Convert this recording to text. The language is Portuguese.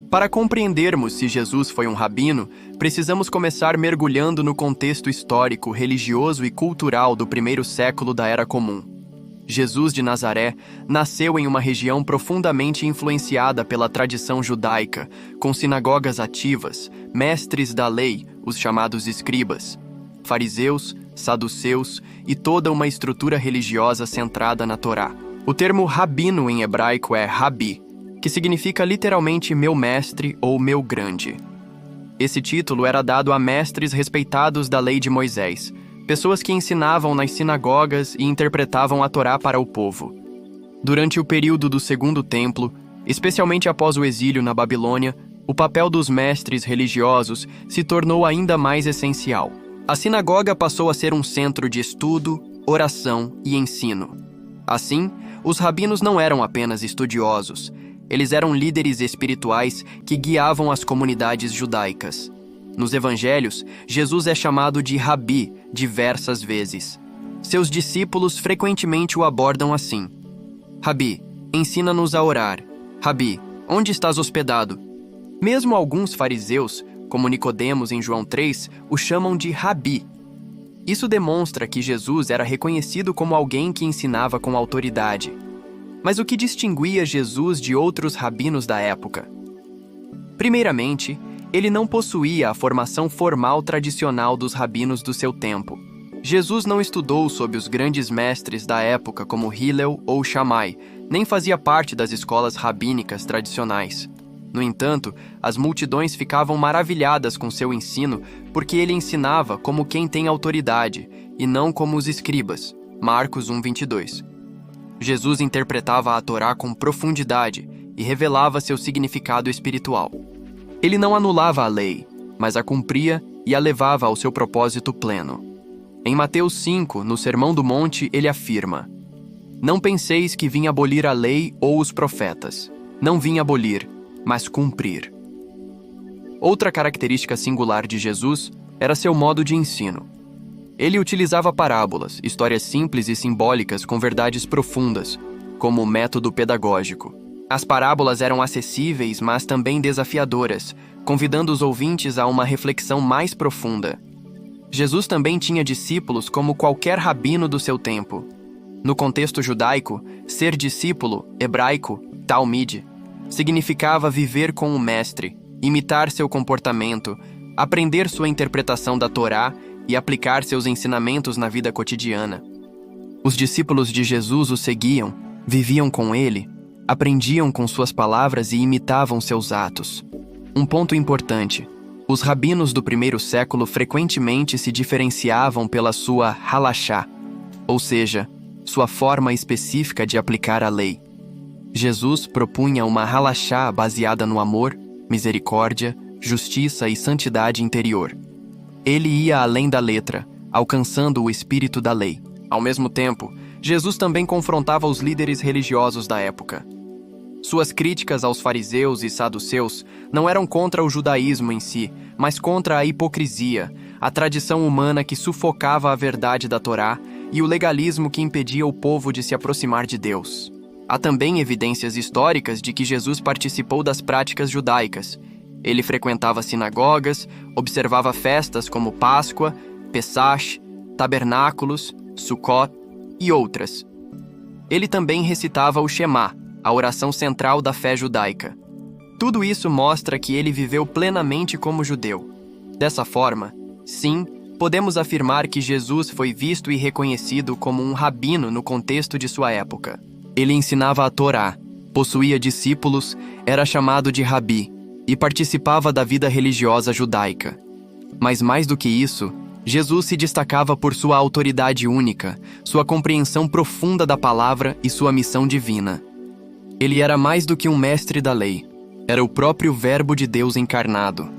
Para compreendermos se Jesus foi um rabino, precisamos começar mergulhando no contexto histórico, religioso e cultural do primeiro século da Era Comum. Jesus de Nazaré nasceu em uma região profundamente influenciada pela tradição judaica, com sinagogas ativas, mestres da lei, os chamados escribas, fariseus, saduceus e toda uma estrutura religiosa centrada na Torá. O termo rabino em hebraico é rabi, que significa literalmente meu mestre ou meu grande. Esse título era dado a mestres respeitados da lei de Moisés, pessoas que ensinavam nas sinagogas e interpretavam a Torá para o povo. Durante o período do Segundo Templo, especialmente após o exílio na Babilônia, o papel dos mestres religiosos se tornou ainda mais essencial. A sinagoga passou a ser um centro de estudo, oração e ensino. Assim, os rabinos não eram apenas estudiosos, eles eram líderes espirituais que guiavam as comunidades judaicas. Nos evangelhos, Jesus é chamado de Rabi diversas vezes. Seus discípulos frequentemente o abordam assim: Rabi, ensina-nos a orar. Rabi, onde estás hospedado? Mesmo alguns fariseus, como Nicodemos em João 3, o chamam de Rabi. Isso demonstra que Jesus era reconhecido como alguém que ensinava com autoridade. Mas o que distinguia Jesus de outros rabinos da época? Primeiramente, ele não possuía a formação formal tradicional dos rabinos do seu tempo. Jesus não estudou sob os grandes mestres da época como Hillel ou Shammai, nem fazia parte das escolas rabínicas tradicionais. No entanto, as multidões ficavam maravilhadas com seu ensino porque ele ensinava como quem tem autoridade e não como os escribas. Marcos 1:22. Jesus interpretava a Torá com profundidade e revelava seu significado espiritual. Ele não anulava a lei, mas a cumpria e a levava ao seu propósito pleno. Em Mateus 5, no Sermão do Monte, ele afirma: Não penseis que vim abolir a lei ou os profetas. Não vim abolir, mas cumprir. Outra característica singular de Jesus era seu modo de ensino. Ele utilizava parábolas, histórias simples e simbólicas com verdades profundas, como método pedagógico. As parábolas eram acessíveis, mas também desafiadoras, convidando os ouvintes a uma reflexão mais profunda. Jesus também tinha discípulos como qualquer rabino do seu tempo. No contexto judaico, ser discípulo, hebraico, talmid, significava viver com o mestre, imitar seu comportamento, aprender sua interpretação da Torá e aplicar seus ensinamentos na vida cotidiana. Os discípulos de Jesus o seguiam, viviam com ele, aprendiam com suas palavras e imitavam seus atos. Um ponto importante: os rabinos do primeiro século frequentemente se diferenciavam pela sua halachá, ou seja, sua forma específica de aplicar a lei. Jesus propunha uma halachá baseada no amor, misericórdia, justiça e santidade interior. Ele ia além da letra, alcançando o espírito da lei. Ao mesmo tempo, Jesus também confrontava os líderes religiosos da época. Suas críticas aos fariseus e saduceus não eram contra o judaísmo em si, mas contra a hipocrisia, a tradição humana que sufocava a verdade da Torá e o legalismo que impedia o povo de se aproximar de Deus. Há também evidências históricas de que Jesus participou das práticas judaicas. Ele frequentava sinagogas, observava festas como Páscoa, Pessach, Tabernáculos, Sukkot e outras. Ele também recitava o Shema, a oração central da fé judaica. Tudo isso mostra que ele viveu plenamente como judeu. Dessa forma, sim, podemos afirmar que Jesus foi visto e reconhecido como um rabino no contexto de sua época. Ele ensinava a Torá, possuía discípulos, era chamado de Rabi e participava da vida religiosa judaica. Mas mais do que isso, Jesus se destacava por sua autoridade única, sua compreensão profunda da palavra e sua missão divina. Ele era mais do que um mestre da lei, era o próprio Verbo de Deus encarnado.